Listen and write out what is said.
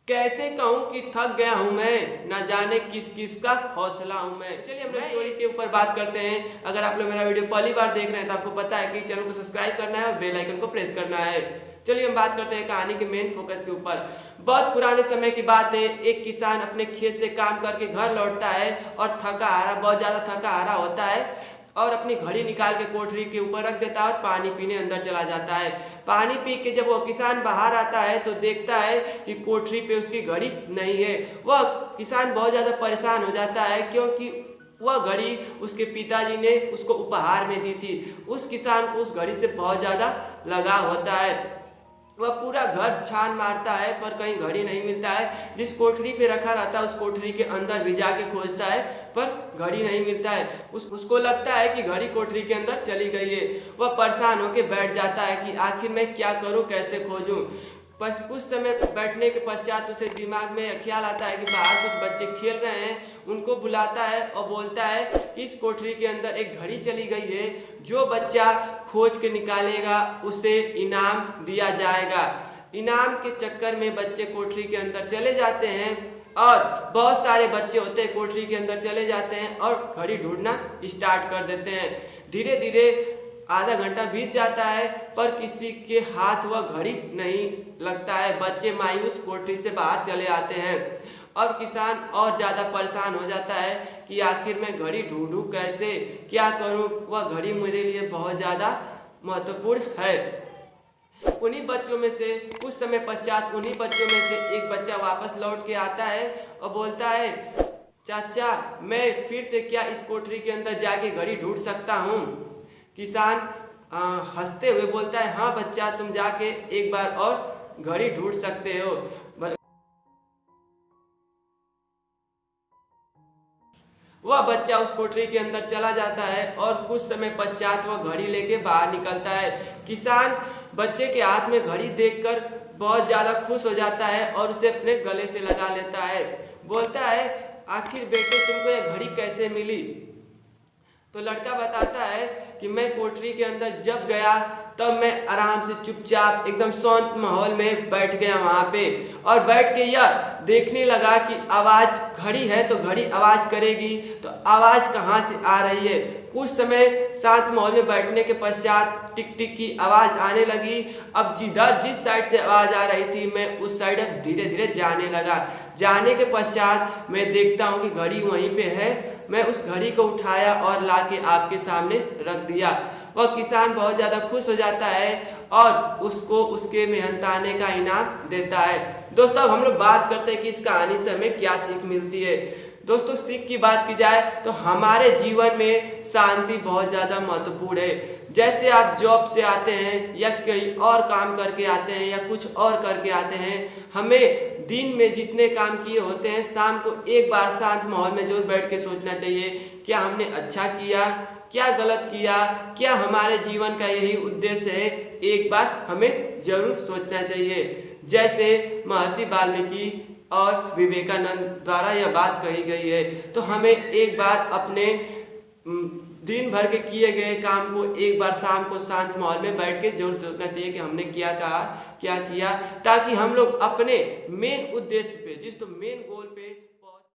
कैसे कहूँ कि थक गया हूँ मैं, ना जाने किस किस का हौसला हूँ मैं। चलिए हम लोग स्टोरी के ऊपर बात करते हैं। अगर आप लोग मेरा वीडियो पहली बार देख रहे हैं तो आपको पता है कि चैनल को सब्सक्राइब करना है और बेल आइकन को प्रेस करना है। चलिए हम बात करते हैं कहानी के मेन फोकस के ऊपर। बहुत पुराने समय की बात है। एक किसान अपने खेत से काम करके घर लौटता है और थका हारा, बहुत ज़्यादा थका हारा होता है और अपनी घड़ी निकाल के कोठरी के ऊपर रख देता है और पानी पीने अंदर चला जाता है। पानी पी के जब वो किसान बाहर आता है तो देखता है कि कोठरी पे उसकी घड़ी नहीं है। वह किसान बहुत ज़्यादा परेशान हो जाता है क्योंकि वह घड़ी उसके पिताजी ने उसको उपहार में दी थी। उस किसान को उस घड़ी से बहुत ज़्यादा लगाव होता है। वह पूरा घर छान मारता है पर कहीं घड़ी नहीं मिलता है। जिस कोठरी पे रखा रहता है उस कोठरी के अंदर भी जाके खोजता है पर घड़ी नहीं मिलता है। उसको लगता है कि घड़ी कोठरी के अंदर चली गई है। वह परेशान होकर बैठ जाता है कि आखिर मैं क्या करूं, कैसे खोजूं। बस कुछ समय बैठने के पश्चात उसे दिमाग में ख्याल आता है कि बाहर कुछ बच्चे खेल रहे हैं। उनको बुलाता है और बोलता है कि इस कोठरी के अंदर एक घड़ी चली गई है, जो बच्चा खोज के निकालेगा उसे इनाम दिया जाएगा। इनाम के चक्कर में बच्चे कोठरी के अंदर चले जाते हैं और बहुत सारे बच्चे होते हैं कोठरी के अंदर चले जाते हैं और घड़ी ढूंढना स्टार्ट कर देते हैं। धीरे धीरे आधा घंटा बीत जाता है पर किसी के हाथ वह घड़ी नहीं लगता है। बच्चे मायूस कोठरी से बाहर चले आते हैं और किसान और ज़्यादा परेशान हो जाता है कि आखिर मैं घड़ी ढूंढूं कैसे, क्या करूं। वह घड़ी मेरे लिए बहुत ज़्यादा महत्वपूर्ण है। उन्हीं बच्चों में से कुछ समय पश्चात उन्हीं बच्चों में से एक बच्चा वापस लौट के आता है और बोलता है, चाचा मैं फिर से क्या इस कोठरी के अंदर जाके घड़ी ढूंढ सकता हूँ। किसान हंसते हुए बोलता है, हाँ बच्चा तुम जाके एक बार और घड़ी ढूंढ सकते हो। वह बच्चा उस कोठरी के अंदर चला जाता है और कुछ समय पश्चात वह घड़ी लेके बाहर निकलता है। किसान बच्चे के हाथ में घड़ी देखकर बहुत ज़्यादा खुश हो जाता है और उसे अपने गले से लगा लेता है। बोलता है, आखिर बेटे तुमको यह घड़ी कैसे मिली। तो लड़का बताता है कि मैं कोठरी के अंदर जब गया तब मैं आराम से चुपचाप एकदम शांत माहौल में बैठ गया वहाँ पे और बैठ के यह देखने लगा कि आवाज़, घड़ी है तो घड़ी आवाज़ करेगी तो आवाज़ कहाँ से आ रही है। कुछ समय शांत माहौल में बैठने के पश्चात टिक टिक की आवाज़ आने लगी। अब जिस साइड से आवाज़ आ रही थी मैं उस साइड अब धीरे धीरे जाने लगा। जाने के पश्चात मैं देखता हूँ कि घड़ी वहीं पे है। मैं उस घड़ी को उठाया और ला के आपके सामने रख दिया। वह किसान बहुत ज़्यादा खुश हो जाता है और उसको उसके मेहनताने का इनाम देता है। दोस्तों अब हम लोग बात करते हैं कि इस कहानी से हमें क्या सीख मिलती है। दोस्तों सीख की बात की जाए तो हमारे जीवन में शांति बहुत ज़्यादा महत्वपूर्ण है। जैसे आप जॉब से आते हैं या कहीं और काम करके आते हैं या कुछ और करके आते हैं, हमें दिन में जितने काम किए होते हैं शाम को एक बार शांत माहौल में जरूर बैठ के सोचना चाहिए, क्या हमने अच्छा किया, क्या गलत किया, क्या हमारे जीवन का यही उद्देश्य है। एक बार हमें जरूर सोचना चाहिए। जैसे महर्षि वाल्मीकि और विवेकानंद द्वारा यह बात कही गई है, तो हमें एक बार अपने दिन भर के किए गए काम को एक बार शाम को शांत माहौल में बैठ के जरूर सोचना चाहिए कि हमने क्या कहा, क्या किया, ताकि हम लोग अपने मेन उद्देश्य पे, जिस तो मेन गोल पे